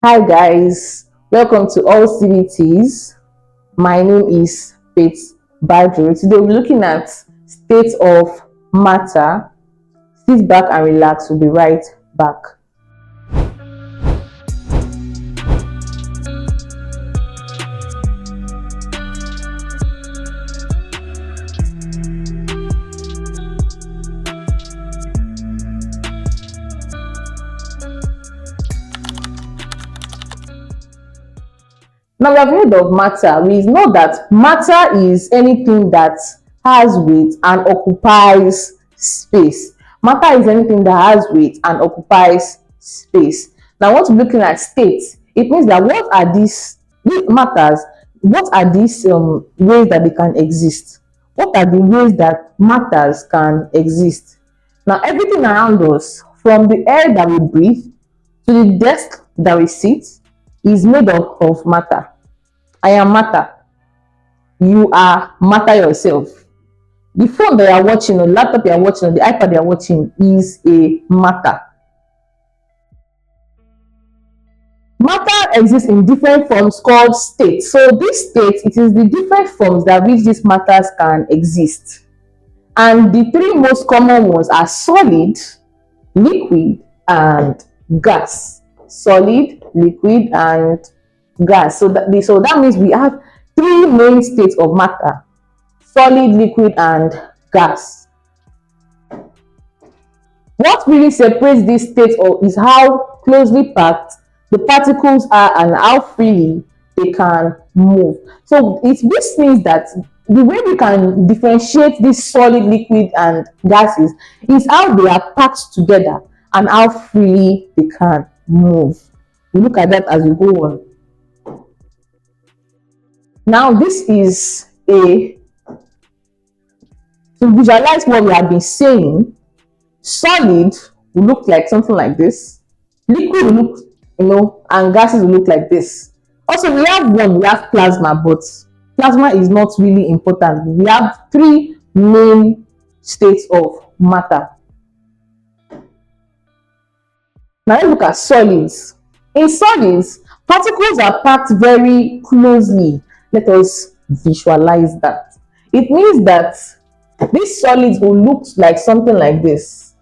Hi guys, welcome to AllCBTs. My name is Faith Badru. Today we're looking at state of matter. Sit back and relax. We'll be right back. Now we have heard of matter. We know that matter is anything that has weight and occupies space. Matter is anything that has weight and occupies space. Now, what we're looking at states, it means that what are these matters? What are these ways that they can exist? What are the ways that matters can exist? Now, everything around us, from the air that we breathe to the desk that we sit, is made up of matter. I am matter. You are matter yourself. The phone that you are watching, or laptop you are watching, or the iPad you are watching is a matter. Matter exists in different forms called states. So this state, it is the different forms that which these matters can exist. And the three most common ones are solid, liquid, and gas. Solid, liquid, and gas. So that means we have three main states of matter: solid, liquid, and gas. What really separates these states is how closely packed the particles are and how freely they can move. So this means that the way we can differentiate these solid, liquid, and gases is how they are packed together and how freely they can move. We look at that as we go on. Now, this is to visualize what we have been saying. Solid will look like something like this. Liquid will look, and gases will look like this. Also, we have plasma, but plasma is not really important. We have three main states of matter. Now let's look at solids. In solids, particles are packed very closely. Let us visualize that. It means that these solids will look like something like this.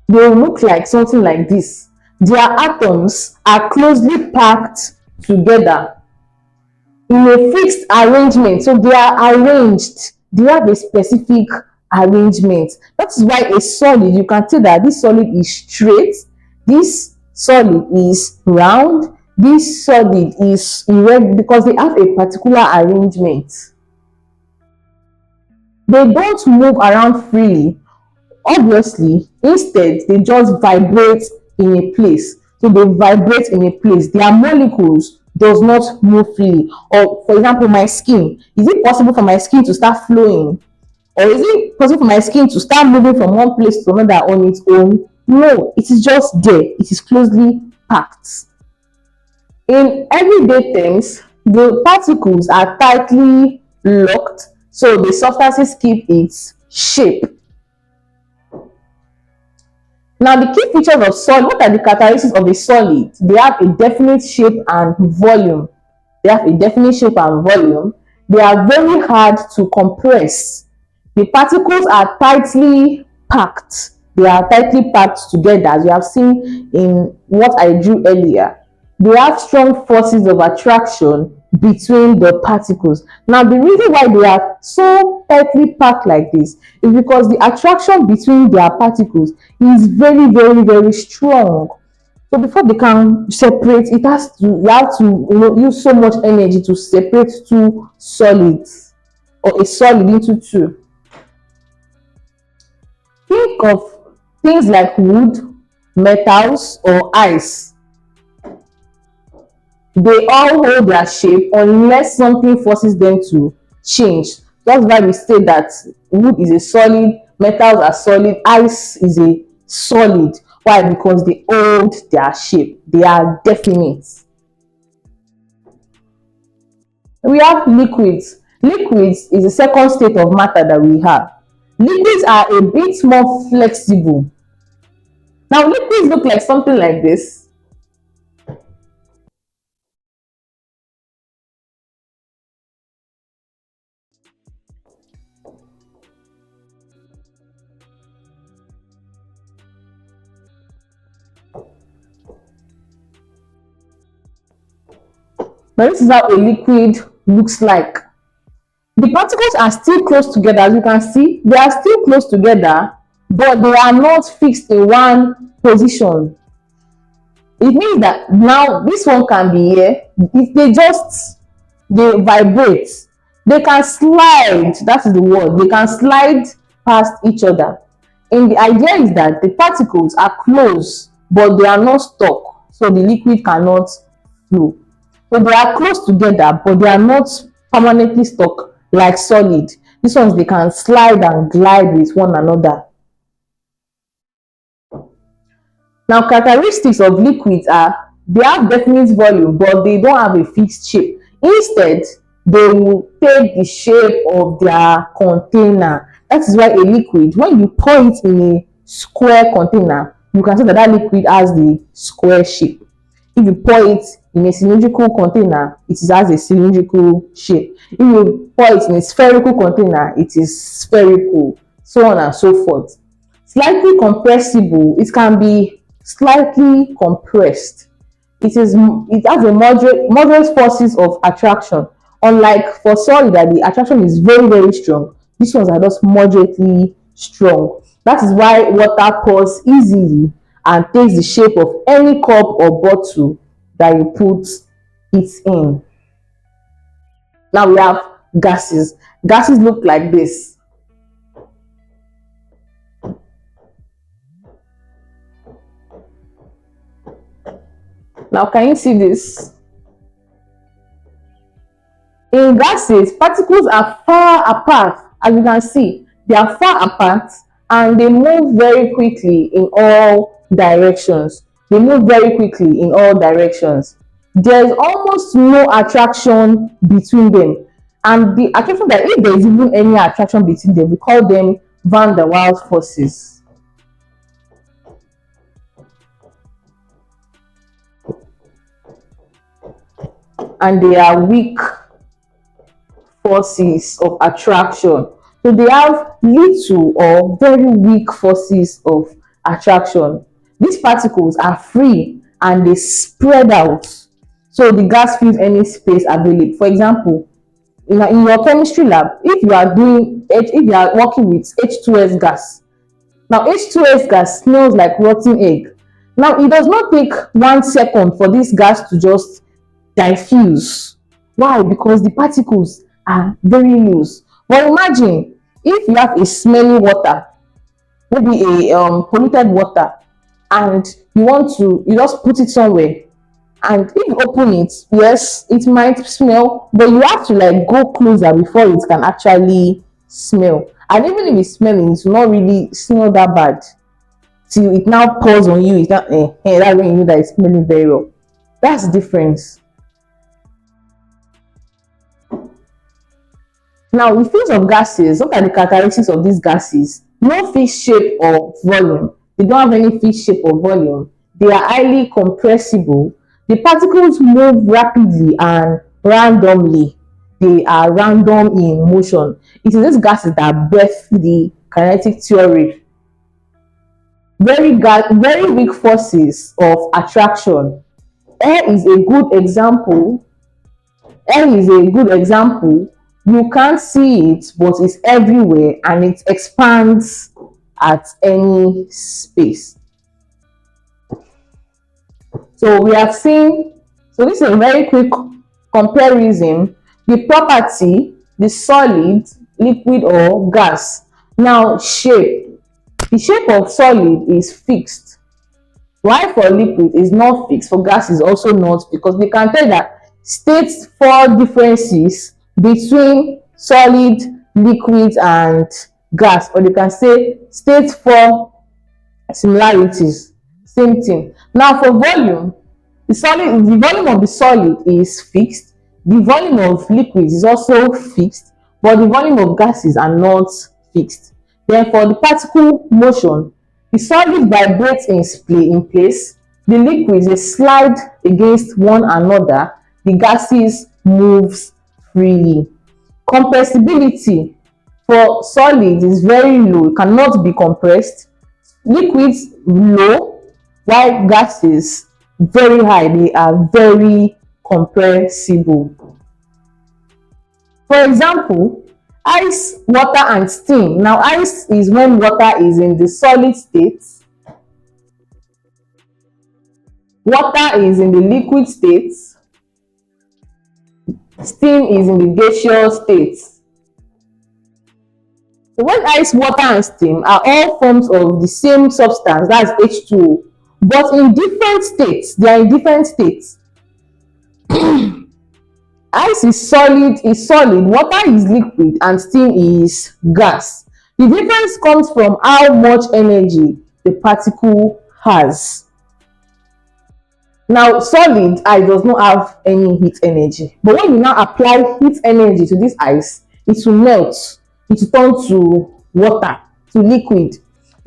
They will look like something like this. Their atoms are closely packed together in a fixed arrangement. So they are arranged. They have a specific arrangement. That is why a solid, you can tell that this solid is straight, this solid is round, this solid is irregular, because they have a particular arrangement. They don't move around freely. Obviously, instead, they just vibrate in a place. So they vibrate in a place. Their molecules does not move freely. Or, for example, my skin. Is it possible for my skin to start flowing? Or is it possible for my skin to start moving from one place to another on its own? No, it is just there. It is closely packed. In everyday terms, the particles are tightly locked, so the substances keep its shape. Now, the key features of solid, what are the characteristics of a solid? They have a definite shape and volume. They have a definite shape and volume. They are very hard to compress. The particles are tightly packed. They are tightly packed together, as you have seen in what I drew earlier. They have strong forces of attraction between the particles. Now, the reason why they are so tightly packed like this is because the attraction between their particles is very, very, very strong. So before they can separate, you have to use so much energy to separate two solids, or a solid into two. Think of things like wood, metals, or ice. They all hold their shape unless something forces them to change. That's why we say that wood is a solid, metals are solid, ice is a solid. Why? Because they hold their shape. They are definite. We have liquids. Liquids is the second state of matter that we have. Liquids are a bit more flexible. Now, liquids look like something like this. Now, this is how a liquid looks like. The particles are still close together. As you can see, they are still close together, but they are not fixed in one position. It means that now this one can be here. If they vibrate, they can slide. That is the word. They can slide past each other. And the idea is that the particles are close, but they are not stuck, so the liquid cannot flow. So they are close together, but they are not permanently stuck like solid. These ones, they can slide and glide with one another. Now, characteristics of liquids are they have definite volume, but they don't have a fixed shape. Instead, they will take the shape of their container. That is why a liquid, when you pour it in a square container, you can see that that liquid has the square shape. If you pour it in a cylindrical container, it has a cylindrical shape. If you pour it in a spherical container, it is spherical, so on and so forth. Slightly compressible, it can be slightly compressed. It has a moderate forces of attraction. Unlike for solid, that the attraction is very, very strong, these ones are just moderately strong. That is why water pours easily and takes the shape of any cup or bottle that you put it in. Now we have gases. Gases look like this. Now, can you see this? In gases, particles are far apart. As you can see, they are far apart and they move very quickly in all directions. They move very quickly in all directions. There's almost no attraction between them. And the attraction, that if there is even any attraction between them, we call them van der Waals forces. And they are weak forces of attraction. So they have little or very weak forces of attraction. These particles are free and they spread out, so the gas fills any space available. For example, in your chemistry lab, if you are working with H2S gas, now H2S gas smells like rotten egg. Now it does not take 1 second for this gas to just diffuse. Why? Because the particles are very loose. But imagine if you have a smelly water, maybe a polluted water, and you just put it somewhere, and if you open it, yes, it might smell, but you have to like go closer before it can actually smell. And even if it's smelling, it's not really smell that bad till it now pours on you. It's not that's when you know that it's smelling very well. That's the difference. Now, in fields of gases, what are the characteristics of these gases? No fixed shape or volume. They don't have any fixed shape or volume. They are highly compressible. The particles move rapidly and randomly. They are random in motion. It is these gases that birth the kinetic theory. Very weak forces of attraction. Air is a good example. Air is a good example. You can't see it, but it's everywhere and it expands at any space. So we have seen, so this is a very quick comparison, the property, the solid, liquid or gas. Now, shape. The shape of solid is fixed. Why for liquid is not fixed, for gas is also not, because we can tell that state 4 differences between solid, liquid and gas, or you can say state 4 similarities, same thing. Now for volume, the volume of the solid is fixed, The volume of liquids is also fixed, but the volume of gases are not fixed. Then for the particle motion, the solid vibrates in place, the liquids they slide against one another, the gases moves freely. Compressibility for solid is very low, it cannot be compressed. Liquids low, while gases very high, they are very compressible. For example, ice, water and steam. Now ice is when water is in the solid state, water is in the liquid state, steam is in the gaseous state. So when ice, water and steam are all forms of the same substance, that's H2O, but in different states, they are in different states. Ice is solid, water is liquid, and steam is gas. The difference comes from how much energy the particle has. Now, solid ice does not have any heat energy, but when you now apply heat energy to this ice, it will melt, it will turn to water, to liquid.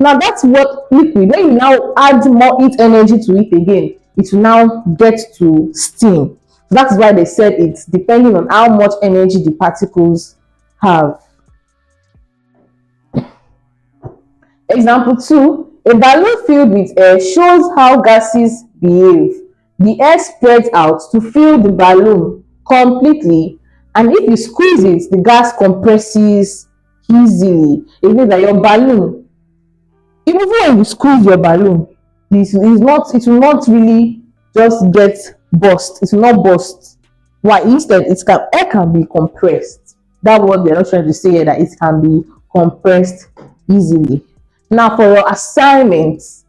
Now, that's what liquid, when you now add more heat energy to it again, it will now get to steam. That's why they said it's depending on how much energy the particles have. Example 2, a balloon filled with air shows how gases behave. The air spreads out to fill the balloon completely, and if you squeeze it, the gas compresses easily. It means that your balloon, even when you squeeze your balloon, it will not really just get burst. It will not burst. Why? Instead, air can be compressed. That's what they're not trying to say here, that it can be compressed easily. Now, for your assignments,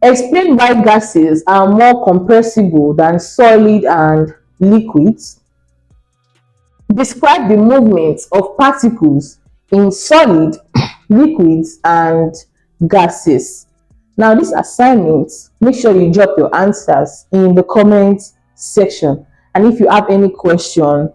explain why gases are more compressible than solid and liquids. Describe the movement of particles in solid, liquids, and gases. Now, this assignment, make sure you drop your answers in the comment section. And if you have any question,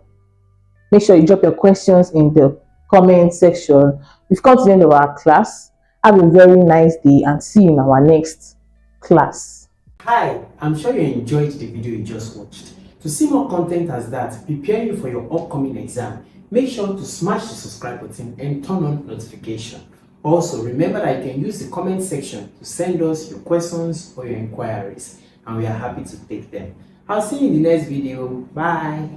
make sure you drop your questions in the comment section. We've come to the end of our class. Have a very nice day and see you in our next class. Hi, I'm sure you enjoyed the video you just watched. To see more content as that, prepare you for your upcoming exam, make sure to smash the subscribe button and turn on notification. Also, remember that you can use the comment section to send us your questions or your inquiries, and we are happy to take them. I'll see you in the next video. Bye.